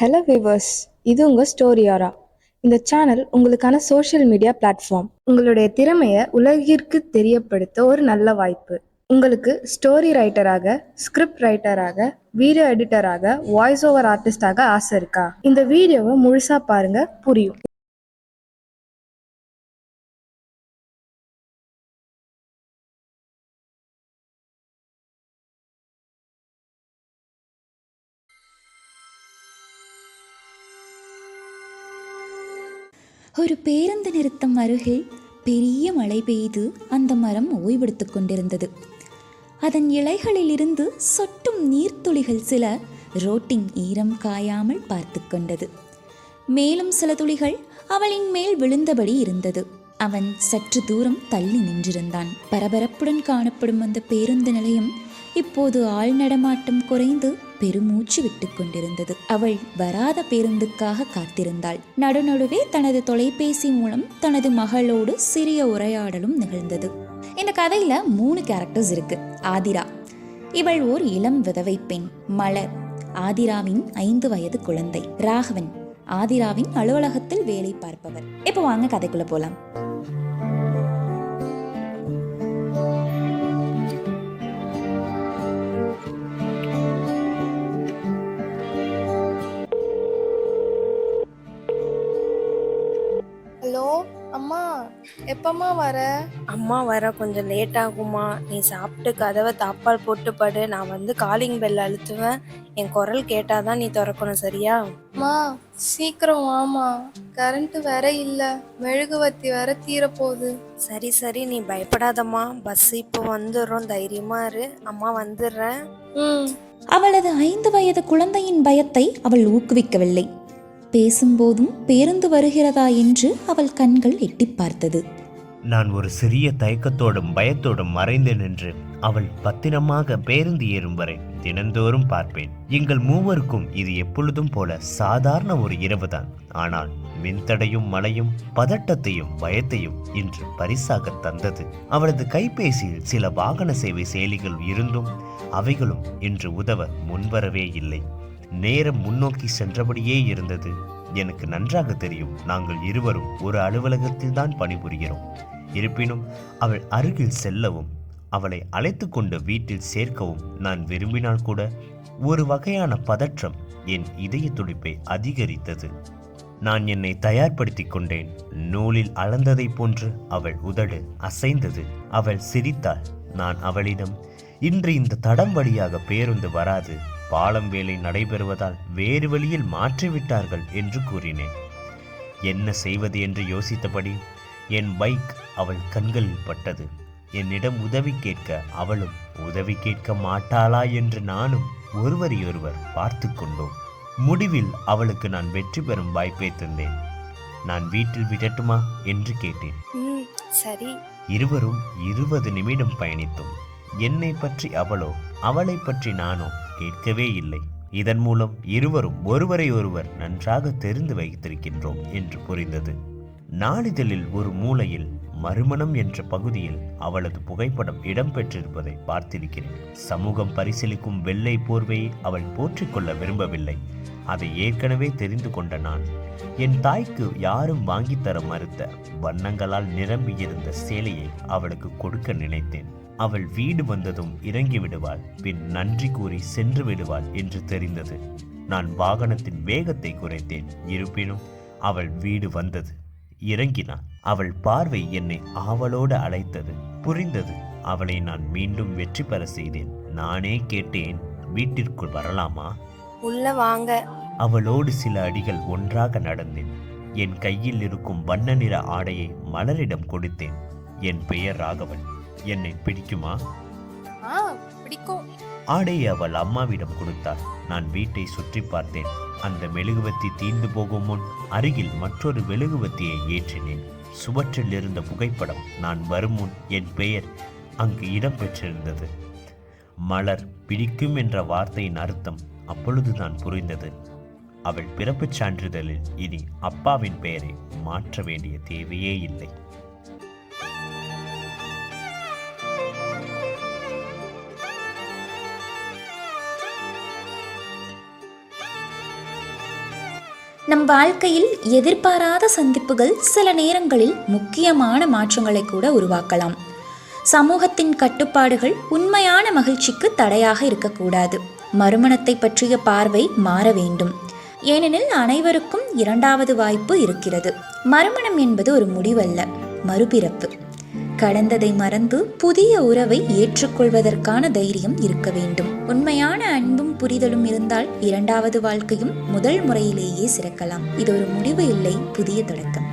Hello viewers, இது உங்கள் ஸ்டோரியாரா. இந்த சேனல் உங்களுக்கான சோஷியல் மீடியா பிளாட்ஃபார்ம். உங்களுடைய திறமையை உலகிற்கு தெரியப்படுத்த ஒரு நல்ல வாய்ப்பு. உங்களுக்கு ஸ்டோரி ரைட்டராக, ஸ்கிரிப்ட் ரைட்டராக, வீடியோ எடிட்டராக, வாய்ஸ் ஓவர் ஆர்டிஸ்டாக ஆசை இருக்கா? இந்த வீடியோவை முழுசா பாருங்க, புரியும். ஒரு பேருந்து நிறுத்தம் அருகில் பெரிய மழை பெய்து அந்த மரம் ஓய்வெடுத்து கொண்டிருந்தது. அதன் இலைகளிலிருந்து சொட்டும் நீர்த்துளிகள் சில ரோட்டின் ஈரம் காயாமல் பார்த்து கொண்டது. மேலும் சில துளிகள் அவளின் மேல் விழுந்தபடி இருந்தது. அவன் சற்று தூரம் தள்ளி நின்றிருந்தான். பரபரப்புடன் காணப்படும் அந்த பேருந்து நிலையம் இப்போது ஆள் நடமாட்டம் குறைந்து பெருமூச்சு விட்டு கொண்டிருந்தது. அவள் வராத பேருந்துக்காக காத்திருந்தாள். நடுநடுவே தனது தொலைபேசி மூலம் தனது மகளோடு சிறிய உரையாடலும் நிகழ்ந்தது. இந்த கதையில 3 கேரக்டர்ஸ் இருக்கு. ஆதிரா, இவள் ஓர் இளம் விதவை பெண். மலர், ஆதிராவின் 5 வயது குழந்தை. ராகவன், ஆதிராவின் அலுவலகத்தில் வேலை பார்ப்பவர். இப்போ வாங்க கதைக்குள்ள போலாம். ஹலோ அம்மா, எப்பம்மா வர? அம்மா வர கொஞ்சம் லேட் ஆகுமா? நீ சாப்பிட்டு கதவை தாப்பால் போட்டு படு. நான் வந்து காலிங் பெல் அழுத்துவேன். என் குரல் கேட்டாதான் நீ திறக்கணும், சரியா? அம்மா சீக்கிரம் வாமா, கரண்ட் வேற இல்ல, மெழுகுவத்தி வேற தீரப்போகுது. சரி சரி, நீ பயப்படாதம்மா. பஸ் இப்போ வந்துடுறோம், தைரியமா இரு. அம்மா வந்துடுறேன். அவளது 5 வயது குழந்தையின் பயத்தை அவள் ஊக்குவிக்கவில்லை. பேசும்போதும் பேருந்து வருகிறதா என்று அவள் கண்கள் எட்டி பார்த்தது. நான் ஒரு சிறிய தயக்கத்தோடும் பயத்தோடும் மறைந்து நின்று அவள் பத்திரமாக பேருந்து ஏறும் வரை தினந்தோறும் பார்ப்பேன். எங்கள் மூவருக்கும் இது எப்பொழுதும் போல சாதாரண ஒரு இரவுதான். ஆனால் மின்தடையும் மழையும் பதட்டத்தையும் பயத்தையும் இன்று பரிசாக தந்தது. அவளது கைபேசியில் சில வாகன சேவை செயலிகள் இருந்தும் அவைகளும் இன்று உதவ முன்வரவே இல்லை. நேரம் முன்னோக்கி சென்றபடியே இருந்தது. எனக்கு நன்றாக தெரியும், நாங்கள் இருவரும் ஒரு அலுவலகத்தில் தான் பணிபுரிகிறோம். இருப்பினும் அவள் அருகில் செல்லவும் அவளை அழைத்து கொண்டு வீட்டில் சேர்க்கவும் நான் விரும்பினால் கூட ஒரு வகையான பதற்றம் என் இதய துடிப்பை அதிகரித்தது. நான் என்னை தயார்படுத்தி கொண்டேன். நூலில் அளந்ததை போன்று அவள் உதடு அசைந்தது. அவள் சிரித்தாள். நான் அவளிடம், இன்று இந்த தடம் வழியாக பேருந்து வராது, பாலம் வேலை நடைபெறுவதால் வேறு வழியில் மாற்றிவிட்டார்கள் என்று கூறினேன். என்ன செய்வது என்று யோசித்தபடி என் பைக் அவள் கண்களில் பட்டது. என்னிடம் உதவி கேட்க அவளும் உதவி கேட்க மாட்டாளா என்று நானும் ஒருவரையொருவர் பார்த்து கொண்டோம். முடிவில் அவளுக்கு நான் வெற்றி பெறும் வாய்ப்பை தந்தேன். நான் வீட்டில் விடட்டுமா என்று கேட்டேன். சரி. இருவரும் 20 நிமிடம் பயணித்தோம். என்னை பற்றி அவளோ அவளை பற்றி நானோ கேட்கவே இல்லை. இதன் மூலம் இருவரும் ஒருவரை ஒருவர் நன்றாக தெரிந்து வைத்திருக்கின்றோம் என்று புரிந்தது. நாளிதழில் ஒரு மூலையில் மறுமணம் என்ற பகுதியில் அவளது புகைப்படம் இடம்பெற்றிருப்பதை பார்த்திருக்கிறேன். சமூகம் பரிசீலிக்கும் வெள்ளை போர்வையை அவள் போற்றிக்கொள்ள விரும்பவில்லை. அதை ஏற்கனவே தெரிந்து கொண்ட நான் என் தாய்க்கு யாரும் வாங்கித்தர மறுத்த வண்ணங்களால் நிரம்பியிருந்த சேலையை அவளுக்கு கொடுக்க நினைத்தேன். அவள் வீடு வந்ததும் இறங்கி விடுவாள், பின் நன்றி கூறி சென்று விடுவாள் என்று தெரிந்தது. நான் வாகனத்தின் வேகத்தை குறைத்தேன். இருப்பினும் அவள் வீடு வந்தது, இறங்கினாள். அவள் பார்வை என்னை ஆவலோடு அழைத்தது. புரிந்தது. அவளை நான் மீண்டும் வெற்றி பெற செய்தேன். நானே கேட்டேன், வீட்டிற்குள் வரலாமா? உள்ள வாங்க. அவளோடு சில அடிகள் ஒன்றாக நடந்தேன். என் கையில் இருக்கும் வண்ண நிற ஆடையை மலரிடம் கொடுத்தேன். என் பெயர் ராகவன். என்னை பிடிக்குமா? பிடிக்கும். ஆடையை அவள் அம்மாவிடம் கொடுத்தாள். நான் வீட்டை சுற்றி பார்த்தேன். அந்த மெழுகுவத்தி தீர்ந்து போகும் முன் அருகில் மற்றொரு மெழுகுவத்தியை ஏற்றினேன். சுவற்றில் இருந்த புகைப்படம் நான் வரும் முன் என் பெயர் அங்கு இடம்பெற்றிருந்தது. மலர் பிடிக்கும் என்ற வார்த்தையின் அர்த்தம் அப்பொழுதுதான் புரிந்தது. அவள் பிறப்புச் சான்றிதழில் இனி அப்பாவின் பெயரை மாற்ற வேண்டிய தேவையே இல்லை. நம் வாழ்க்கையில் எதிர்பாராத சந்திப்புகள் சில நேரங்களில் முக்கியமான மாற்றங்களை கூட உருவாக்கலாம். சமூகத்தின் கட்டுப்பாடுகள் உண்மையான மகிழ்ச்சிக்கு தடையாக இருக்கக்கூடாது. மறுமணத்தை பற்றிய பார்வை மாற வேண்டும். ஏனெனில் அனைவருக்கும் இரண்டாவது வாய்ப்பு இருக்கிறது. மறுமணம் என்பது ஒரு முடிவல்ல, மறுபிறப்பு. கடந்ததை மறந்து புதிய உறவை ஏற்றுக்கொள்வதற்கான தைரியம் இருக்க வேண்டும். உண்மையான அன்பும் புரிதலும் இருந்தால் இரண்டாவது வாழ்க்கையும் முதல் முறையிலேயே சிறக்கலாம். இது ஒரு முடிவு இல்லை, புதிய தொடக்கம்.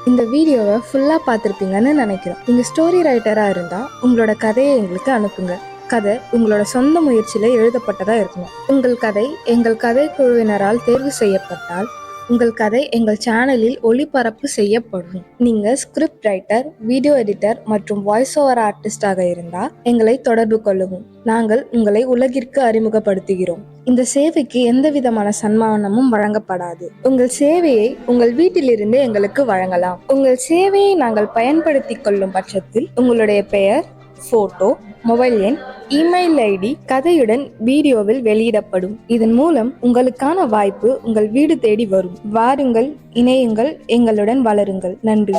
இந்த வீடியோவை ஃபுல்லாக பார்த்துருப்பீங்கன்னு நினைக்கிறோம். நீங்கள் ஸ்டோரி ரைட்டராக இருந்தால் உங்களோட கதையை எங்களுக்கு அனுப்புங்க. கதை உங்களோட சொந்த முயற்சியில் எழுதப்பட்டதாக இருக்கணும். உங்கள் கதை எங்கள் கதை குழுவினரால் தேர்வு செய்யப்பட்டால் உங்கள் கதை எங்கள் சேனலில் ஒளிபரப்பு செய்யப்படும். நீங்கள் ஸ்கிரிப்ட் ரைட்டர், வீடியோ எடிட்டர் மற்றும் வாய்ஸ் ஓவர் ஆர்டிஸ்டாக இருந்தால் எங்களை தொடர்பு கொள்ளவும். நாங்கள் உங்களை உலகிற்கு அறிமுகப்படுத்துகிறோம். இந்த சேவைக்கு எந்த விதமான சன்மானமும் வழங்கப்படாது. உங்கள் சேவையை உங்கள் வீட்டிலிருந்தே எங்களுக்கு வழங்கலாம். உங்கள் சேவையை நாங்கள் பயன்படுத்தி கொள்ளும் பட்சத்தில் உங்களுடைய பெயர், போட்டோ, மொபைல் எண், இமெயில் ஐடி கதையுடன் வீடியோவில் வெளியிடப்படும். இதன் மூலம் உங்களுக்கான வாய்ப்பு உங்கள் வீடு தேடி வரும். வாருங்கள், இணையுங்கள், எங்களுடன் வளருங்கள். நன்றி.